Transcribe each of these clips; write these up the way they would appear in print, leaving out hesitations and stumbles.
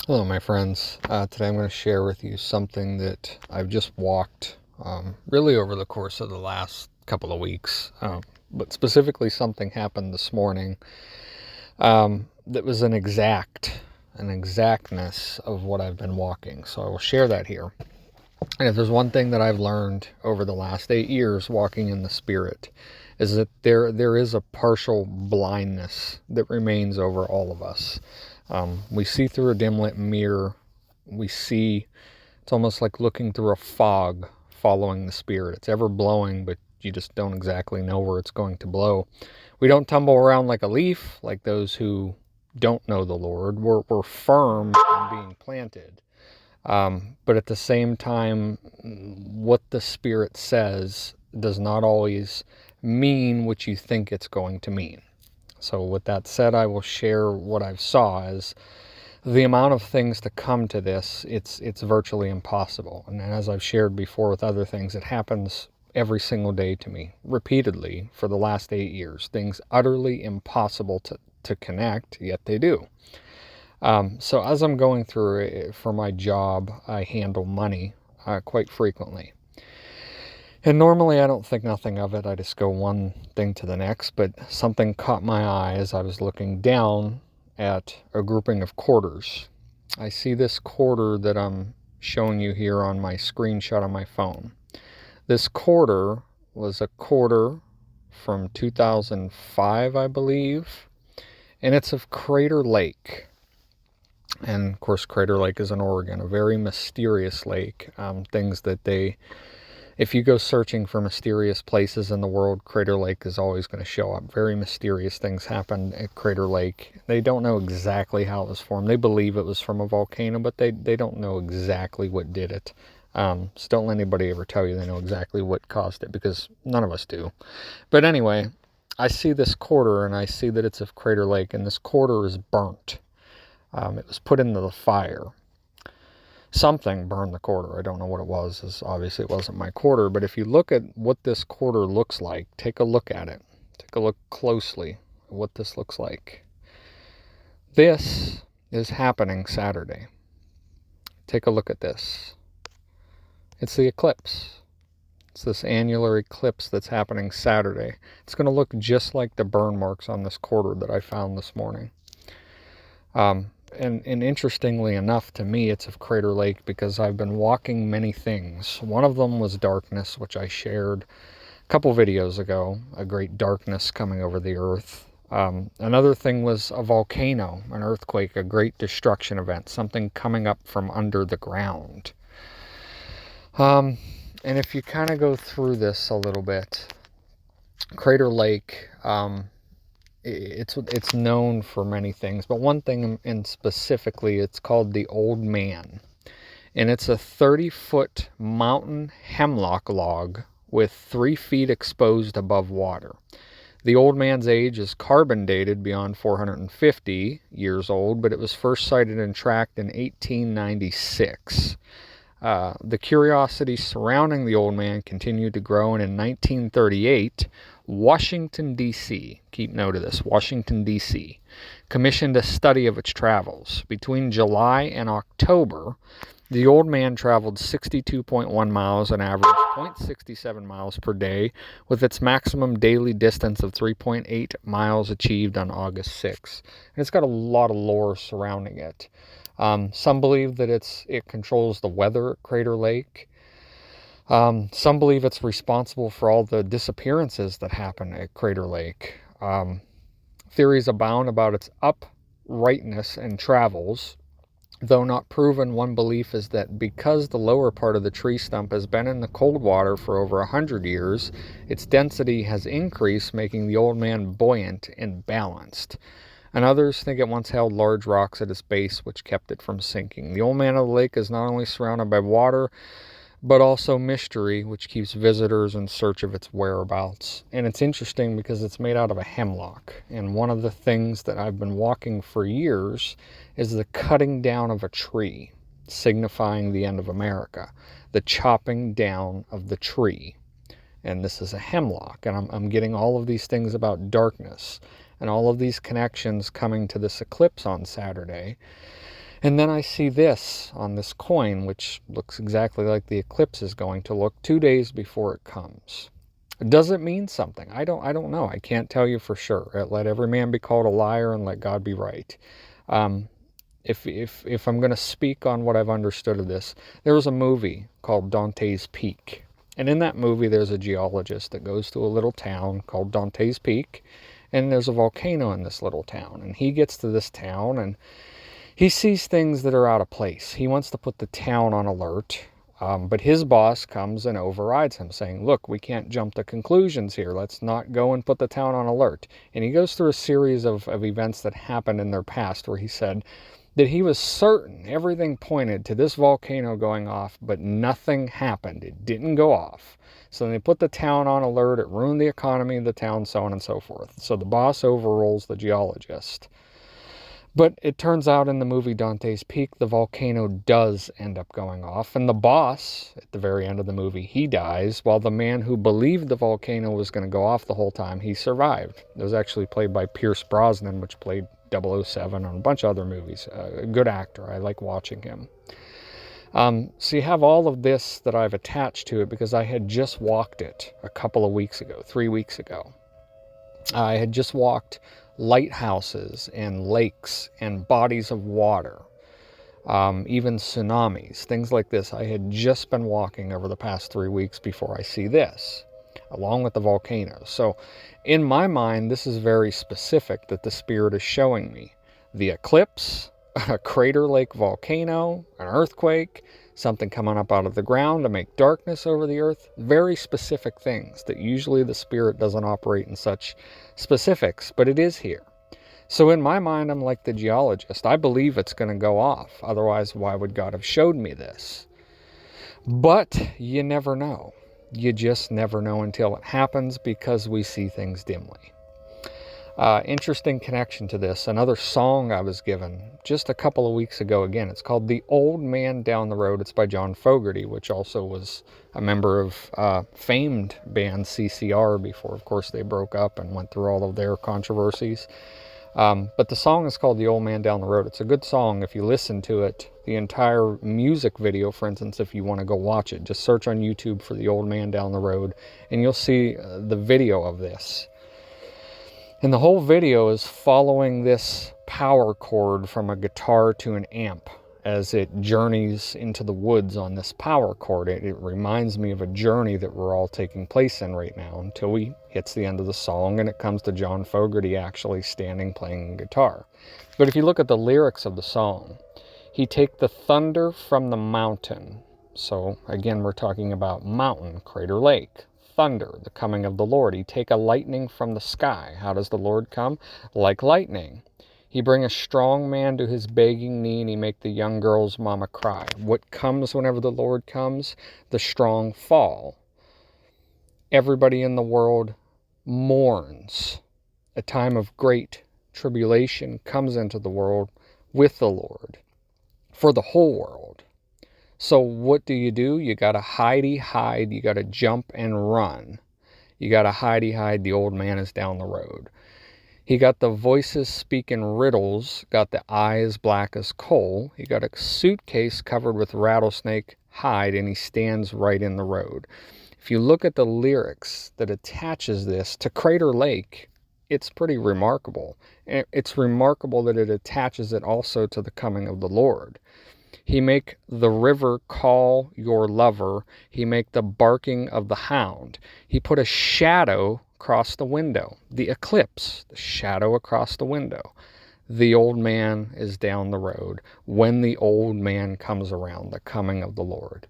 Hello, my friends. Today I'm going to share with you something that I've just walked really over the course of the last couple of weeks. But specifically, something happened this morning that was an exactness of what I've been walking. So I will share that here. And if there's one thing that I've learned over the last 8 years walking in the Spirit, is that there is a partial blindness that remains over all of us. We see through a dim lit mirror. We see, it's almost like looking through a fog following the Spirit. It's ever blowing, but you just don't exactly know where it's going to blow. We don't tumble around like a leaf, like those who don't know the Lord. We're firm in being planted. But at the same time, what the Spirit says does not always mean what you think it's going to mean. So with that said, I will share what I've saw as the amount of things to come to this, it's virtually impossible. And as I've shared before with other things, it happens every single day to me, repeatedly for the last 8 years. Things utterly impossible to connect, yet they do. So as I'm going through it, for my job, I handle money quite frequently. And normally I don't think nothing of it. I just go one thing to the next, but something caught my eye as I was looking down at a grouping of quarters. I see this quarter that I'm showing you here on my screenshot on my phone. This quarter was a quarter from 2005, I believe, and it's of Crater Lake. And of course, Crater Lake is in Oregon, a very mysterious lake. Things that if you go searching for mysterious places in the world, Crater Lake is always going to show up. Very mysterious things happen at Crater Lake. They don't know exactly how it was formed. They believe it was from a volcano, but they don't know exactly what did it. So don't let anybody ever tell you they know exactly what caused it, because none of us do. But anyway, I see this quarter, and I see that it's of Crater Lake, and this quarter is burnt. It was put into the fire. Something burned the quarter. I don't know what it was, as obviously it wasn't my quarter. But if you look at what this quarter looks like, take a look at it. Take a look closely at what this looks like. This is happening Saturday. Take a look at this. It's the eclipse. It's this annular eclipse that's happening Saturday. It's going to look just like the burn marks on this quarter that I found this morning. And interestingly enough, to me, it's of Crater Lake because I've been walking many things. One of them was darkness, which I shared a couple videos ago, a great darkness coming over the earth. Another thing was a volcano, an earthquake, a great destruction event, something coming up from under the ground. And if you kind of go through this a little bit, Crater Lake, it's known for many things, but one thing in specifically, it's called the Old Man, and it's a 30-foot mountain hemlock log with 3 feet exposed above water. The Old Man's age is carbon dated beyond 450 years old, but it was first sighted and tracked in 1896. The curiosity surrounding the Old Man continued to grow, and in 1938, Washington, D.C., keep note of this, Washington, D.C., commissioned a study of its travels. Between July and October, the Old Man traveled 62.1 miles, an average 0.67 miles per day, with its maximum daily distance of 3.8 miles achieved on August 6. And it's got a lot of lore surrounding it. Some believe that it controls the weather at Crater Lake. Some believe it's responsible for all the disappearances that happen at Crater Lake. Theories abound about its uprightness and travels. Though not proven, one belief is that because the lower part of the tree stump has been in the cold water for over 100 years, its density has increased, making the Old Man buoyant and balanced. And others think it once held large rocks at its base, which kept it from sinking. The Old Man of the Lake is not only surrounded by water, but also mystery, which keeps visitors in search of its whereabouts. And it's interesting because it's made out of a hemlock. And one of the things that I've been walking for years is the cutting down of a tree, signifying the end of America. The chopping down of the tree. And this is a hemlock. And I'm getting all of these things about darkness and all of these connections coming to this eclipse on Saturday. And then I see this on this coin, which looks exactly like the eclipse is going to look 2 days before it comes. Does it mean something? I don't know. I can't tell you for sure. Let every man be called a liar and let God be right. Um, if I'm going to speak on what I've understood of this, there was a movie called Dante's Peak. And in that movie, there's a geologist that goes to a little town called Dante's Peak. And there's a volcano in this little town. And he gets to this town and he sees things that are out of place. He wants to put the town on alert. But his boss comes and overrides him, saying, look, we can't jump to conclusions here. Let's not go and put the town on alert. And he goes through a series of events that happened in their past where he said that he was certain everything pointed to this volcano going off, but nothing happened. It didn't go off. So they put the town on alert. It ruined the economy of the town, so on and so forth. So the boss overrules the geologist. But it turns out in the movie Dante's Peak, the volcano does end up going off. And the boss, at the very end of the movie, he dies, while the man who believed the volcano was going to go off the whole time, he survived. It was actually played by Pierce Brosnan, which played 007 on a bunch of other movies. A good actor. I like watching him. So you have all of this that I've attached to it because I had just walked it a couple of weeks ago, 3 weeks ago. I had just walked lighthouses and lakes and bodies of water, even tsunamis, things like this. I had just been walking over the past 3 weeks before I see this, along with the volcanoes. So in my mind, this is very specific that the Spirit is showing me. The eclipse, a crater lake volcano, an earthquake, something coming up out of the ground to make darkness over the earth. Very specific things that usually the Spirit doesn't operate in such specifics, but it is here. So in my mind, I'm like the geologist. I believe it's going to go off. Otherwise, why would God have showed me this? But you never know. You just never know until it happens because we see things dimly. Interesting connection to this. Another song I was given just a couple of weeks ago. Again, it's called The Old Man Down the Road. It's by John Fogerty, which also was a member of famed band CCR before, of course, they broke up and went through all of their controversies. But the song is called The Old Man Down the Road. It's a good song if you listen to it. The entire music video, for instance, if you want to go watch it, just search on YouTube for The Old Man Down the Road, and you'll see the video of this. And the whole video is following this power cord from a guitar to an amp as it journeys into the woods on this power cord. It reminds me of a journey that we're all taking place in right now until we hits the end of the song and it comes to John Fogerty actually standing playing guitar. But if you look at the lyrics of the song, he take the thunder from the mountain. So again, we're talking about mountain, Crater Lake. Thunder, the coming of the Lord. He take a lightning from the sky. How does the Lord come? Like lightning. He bring a strong man to his begging knee, and he make the young girl's mama cry. What comes whenever the Lord comes? The strong fall. Everybody in the world mourns. A time of great tribulation comes into the world with the Lord for the whole world. So what do? You got to hide. You got to jump and run. You got to hide. The old man is down the road. He got the voices speaking riddles, got the eyes black as coal. He got a suitcase covered with rattlesnake hide, and he stands right in the road. If you look at the lyrics that attaches this to Crater Lake, it's pretty remarkable. And it's remarkable that it attaches it also to the coming of the Lord. He make the river call your lover. He make the barking of the hound. He put a shadow across the window. The eclipse, the shadow across the window. The old man is down the road. When the old man comes around, the coming of the Lord.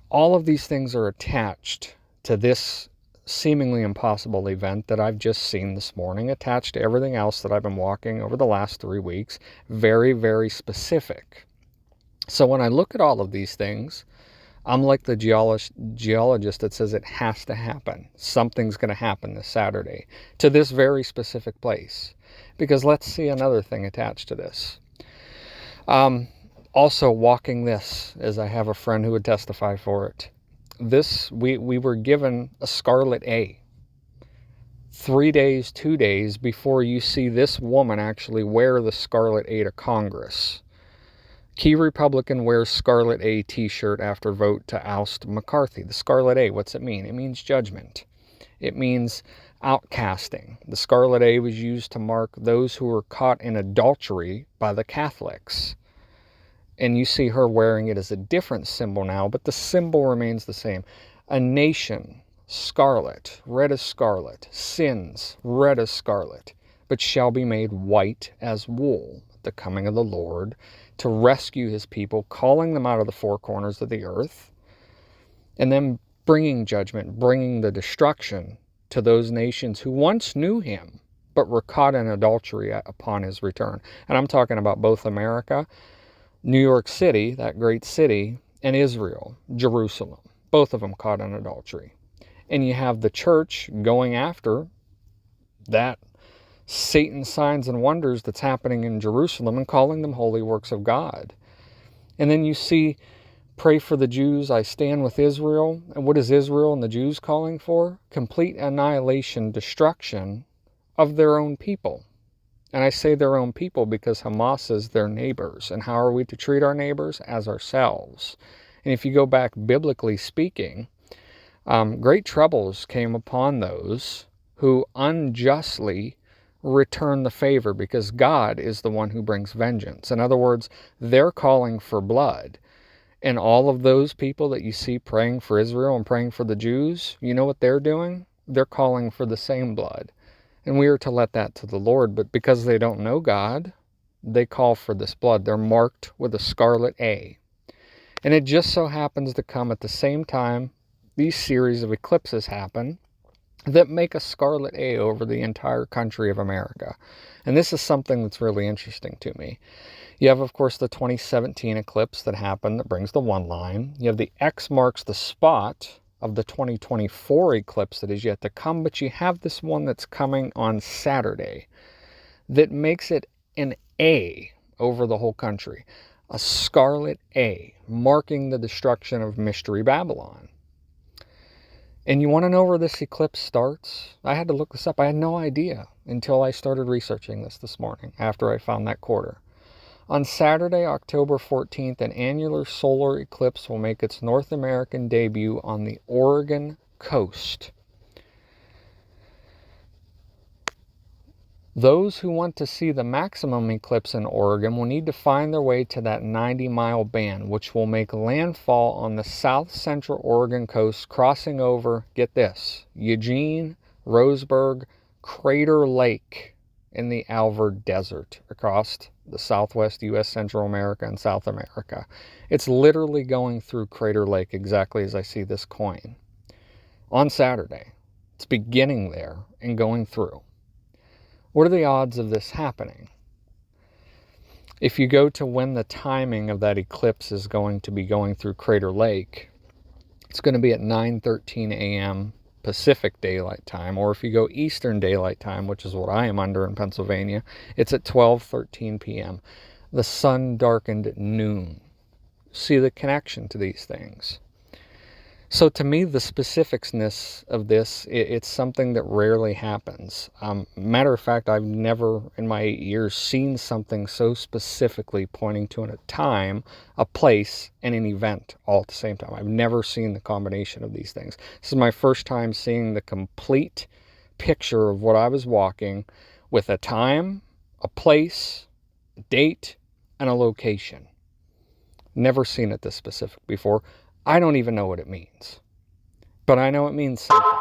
All of these things are attached to this seemingly impossible event that I've just seen this morning, attached to everything else that I've been walking over the last 3 weeks. Very, very specific. So when I look at all of these things, I'm like the geologist that says it has to happen. Something's going to happen this Saturday to this very specific place. Because let's see another thing attached to this. Also walking this, as I have a friend who would testify for it. This, we were given a scarlet A. 3 days, 2 days before you see this woman actually wear the scarlet A to Congress. Key Republican wears Scarlet A t-shirt after vote to oust McCarthy. The Scarlet A, what's it mean? It means judgment. It means outcasting. The Scarlet A was used to mark those who were caught in adultery by the Catholics. And you see her wearing it as a different symbol now, but the symbol remains the same. A nation, scarlet, red as scarlet. Sins, red as scarlet, but shall be made white as wool. The coming of the Lord to rescue his people, calling them out of the four corners of the earth, and then bringing judgment, bringing the destruction to those nations who once knew him, but were caught in adultery upon his return. And I'm talking about both America, New York City, that great city, and Israel, Jerusalem, both of them caught in adultery. And you have the church going after that Satan's signs and wonders that's happening in Jerusalem and calling them holy works of God. And then you see, pray for the Jews, I stand with Israel. And what is Israel and the Jews calling for? Complete annihilation, destruction of their own people. And I say their own people because Hamas is their neighbors. And how are we to treat our neighbors? As ourselves. And if you go back biblically speaking, great troubles came upon those who unjustly return the favor, because God is the one who brings vengeance. In other words, they're calling for blood. And all of those people that you see praying for Israel and praying for the Jews, you know what they're doing? They're calling for the same blood. And we are to let that to the Lord. But because they don't know God, they call for this blood. They're marked with a scarlet A. And it just so happens to come at the same time these series of eclipses happen that make a scarlet A over the entire country of America. And this is something that's really interesting to me. You have, of course, the 2017 eclipse that happened that brings the one line. You have the X marks the spot of the 2024 eclipse that is yet to come, but you have this one that's coming on Saturday that makes it an A over the whole country. A scarlet A, marking the destruction of Mystery Babylon. And you want to know where this eclipse starts? I had to look this up. I had no idea until I started researching this morning after I found that quarter. On Saturday, October 14th, an annular solar eclipse will make its North American debut on the Oregon coast. Those who want to see the maximum eclipse in Oregon will need to find their way to that 90-mile band, which will make landfall on the south central Oregon coast, crossing over, get this, Eugene, Roseburg, Crater Lake in the Alvord Desert across the southwest U.S., Central America, and South America. It's literally going through Crater Lake exactly as I see this coin. On Saturday, it's beginning there and going through. What are the odds of this happening? If you go to when the timing of that eclipse is going to be going through Crater Lake, it's going to be at 9:13 a.m. Pacific Daylight Time, or if you go Eastern Daylight Time, which is what I am under in Pennsylvania, it's at 12:13 p.m. The sun darkened at noon. See the connection to these things. So to me, the specificness of this, it's something that rarely happens. Matter of fact, I've never in my 8 years seen something so specifically pointing to a time, a place, and an event all at the same time. I've never seen the combination of these things. This is my first time seeing the complete picture of what I was walking with a time, a place, a date, and a location. Never seen it this specific before. I don't even know what it means, but I know it means something.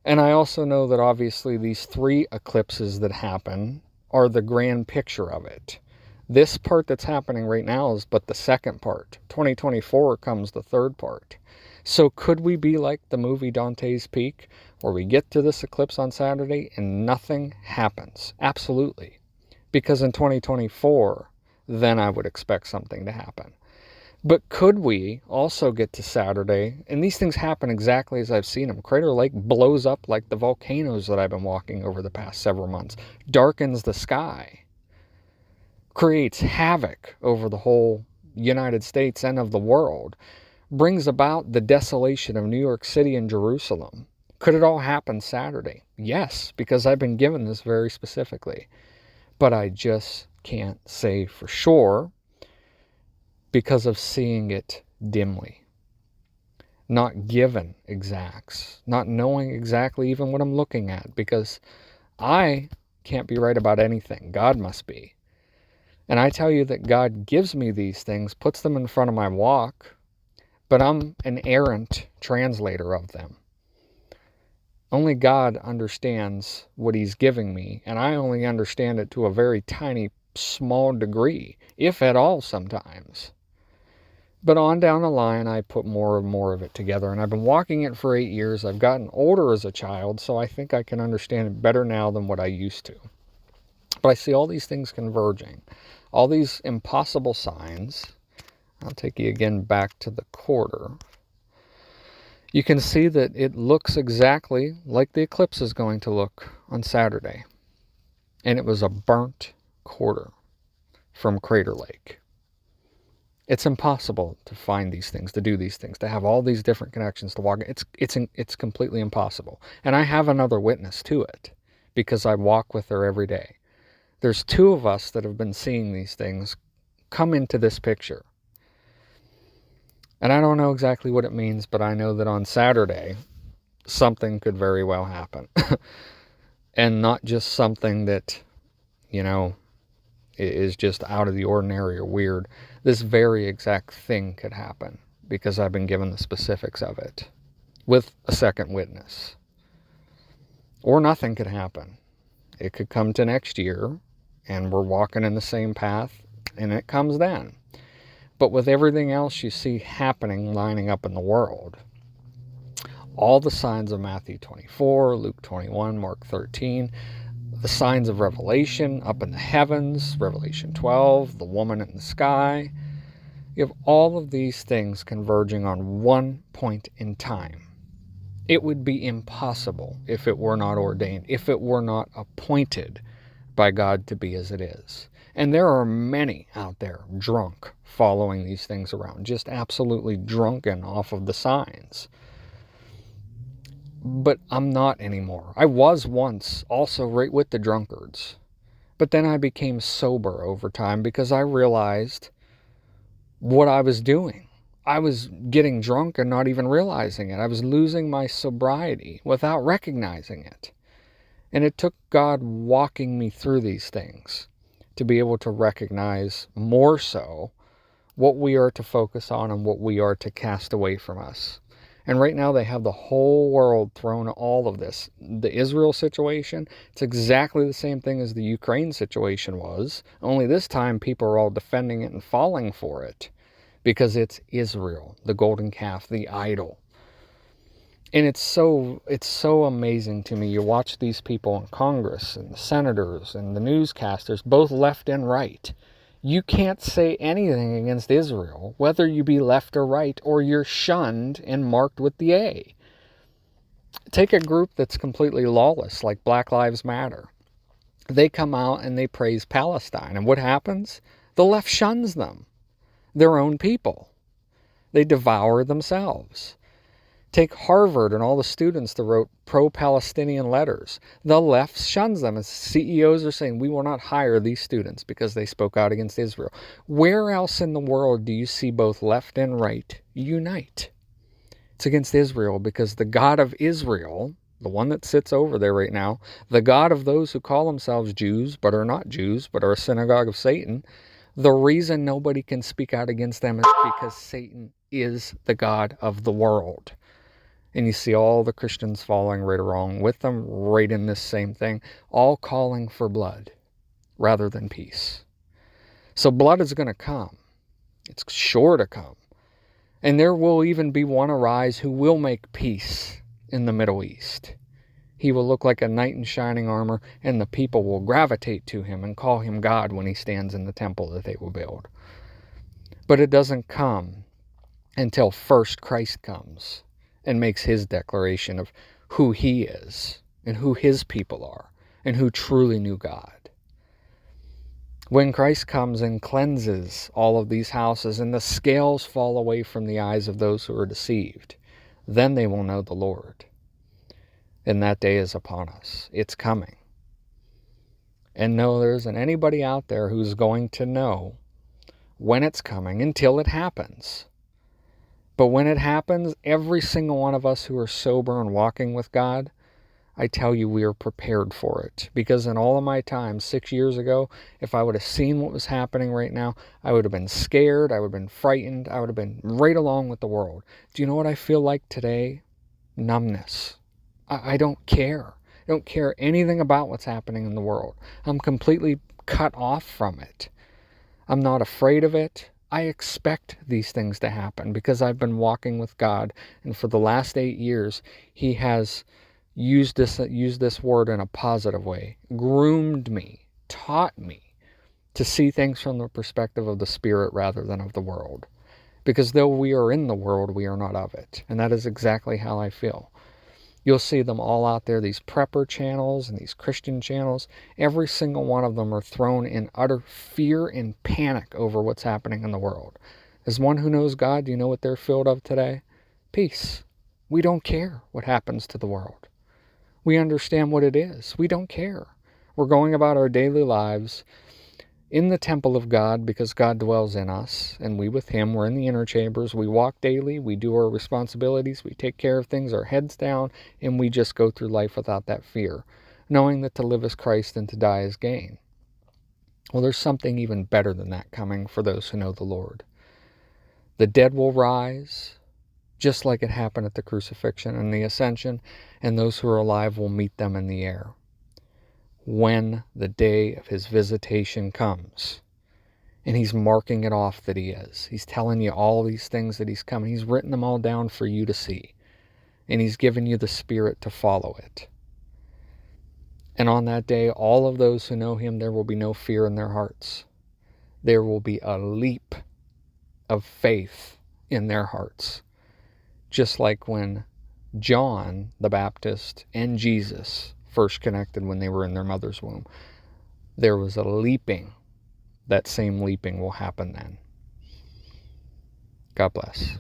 And I also know that obviously these three eclipses that happen are the grand picture of it. This part that's happening right now is but the second part. 2024 comes the third part. So could we be like the movie Dante's Peak, where we get to this eclipse on Saturday and nothing happens? Absolutely. Because in 2024, then I would expect something to happen. But could we also get to Saturday, and these things happen exactly as I've seen them. Crater Lake blows up like the volcanoes that I've been walking over the past several months, darkens the sky, creates havoc over the whole United States and of the world, brings about the desolation of New York City and Jerusalem. Could it all happen Saturday? Yes, because I've been given this very specifically. But I just can't say for sure. because of seeing it dimly, not given exacts, not knowing exactly even what I'm looking at, because I can't be right about anything. God must be. And I tell you that God gives me these things, puts them in front of my walk, but I'm an errant translator of them. Only God understands what he's giving me, and I only understand it to a very tiny, small degree, if at all sometimes. But on down the line, I put more and more of it together, and I've been walking it for 8 years. I've gotten older as a child, so I think I can understand it better now than what I used to. But I see all these things converging, all these impossible signs. I'll take you again back to the quarter. You can see that it looks exactly like the eclipse is going to look on Saturday. And it was a burnt quarter from Crater Lake. It's impossible to find these things, to do these things, to have all these different connections to walk. It's completely impossible. And I have another witness to it because I walk with her every day. There's 2 of us that have been seeing these things come into this picture. And I don't know exactly what it means, but I know that on Saturday, something could very well happen. And not just something that, is just out of the ordinary or weird. This very exact thing could happen because I've been given the specifics of it with a second witness. Or nothing could happen. It could come to next year and we're walking in the same path and it comes then. But with everything else you see happening, lining up in the world, all the signs of Matthew 24, Luke 21, Mark 13, the signs of Revelation up in the heavens, Revelation 12, the woman in the sky, you have all of these things converging on one point in time. It would be impossible if it were not ordained, if it were not appointed by God to be as it is. And there are many out there drunk following these things around, just absolutely drunken off of the signs. But I'm not anymore. I was once also right with the drunkards. But then I became sober over time because I realized what I was doing. I was getting drunk and not even realizing it. I was losing my sobriety without recognizing it. And it took God walking me through these things to be able to recognize more so what we are to focus on and what we are to cast away from us. And right now they have the whole world thrown all of this. The Israel situation, it's exactly the same thing as the Ukraine situation was, only this time people are all defending it and falling for it because it's Israel, the golden calf, the idol. And it's so amazing to me. You watch these people in Congress and the senators and the newscasters, both left and right. You can't say anything against Israel, whether you be left or right, or you're shunned and marked with the A. Take a group that's completely lawless, like Black Lives Matter. They come out and they praise Palestine. And what happens? The left shuns them, their own people. They devour themselves. Take Harvard and all the students that wrote pro-Palestinian letters. The left shuns them. As CEOs are saying, we will not hire these students because they spoke out against Israel. Where else in the world do you see both left and right unite? It's against Israel because the God of Israel, the one that sits over there right now, the God of those who call themselves Jews but are not Jews but are a synagogue of Satan, the reason nobody can speak out against them is because Satan is the God of the world. And you see all the Christians following right along with them, right in this same thing, all calling for blood rather than peace. So blood is going to come. It's sure to come. And there will even be one arise who will make peace in the Middle East. He will look like a knight in shining armor, and the people will gravitate to him and call him God when he stands in the temple that they will build. But it doesn't come until first Christ comes and makes his declaration of who he is and who his people are and who truly knew God. When Christ comes and cleanses all of these houses and the scales fall away from the eyes of those who are deceived, then they will know the Lord. And that day is upon us. It's coming. And no, there isn't anybody out there who's going to know when it's coming until it happens. But when it happens, every single one of us who are sober and walking with God, I tell you, we are prepared for it. Because in all of my time, 6 years ago, if I would have seen what was happening right now, I would have been scared, I would have been frightened, I would have been right along with the world. Do you know what I feel like today? Numbness. I don't care. I don't care anything about what's happening in the world. I'm completely cut off from it. I'm not afraid of it. I expect these things to happen because I've been walking with God, and for the last 8 years, He has used this word in a positive way, groomed me, taught me to see things from the perspective of the Spirit rather than of the world. Because though we are in the world, we are not of it. And that is exactly how I feel. You'll see them all out there, these prepper channels and these Christian channels. Every single one of them are thrown in utter fear and panic over what's happening in the world. As one who knows God, do you know what they're filled of today? Peace. We don't care what happens to the world. We understand what it is. We don't care. We're going about our daily lives in the temple of God because God dwells in us, and we with Him. We're in the inner chambers. We walk daily. We do our responsibilities. We take care of things, our heads down, and we just go through life without that fear, knowing that to live is Christ and to die is gain. Well, there's something even better than that coming for those who know the Lord. The dead will rise, just like it happened at the crucifixion and the ascension, and those who are alive will meet them in the air when the day of His visitation comes. And He's marking it off that He is. He's telling you all these things that He's coming. He's written them all down for you to see. And He's given you the Spirit to follow it. And on that day, all of those who know Him, there will be no fear in their hearts. There will be a leap of faith in their hearts. Just like when John the Baptist and Jesus first connected when they were in their mother's womb. There was a leaping. That same leaping will happen then. God bless.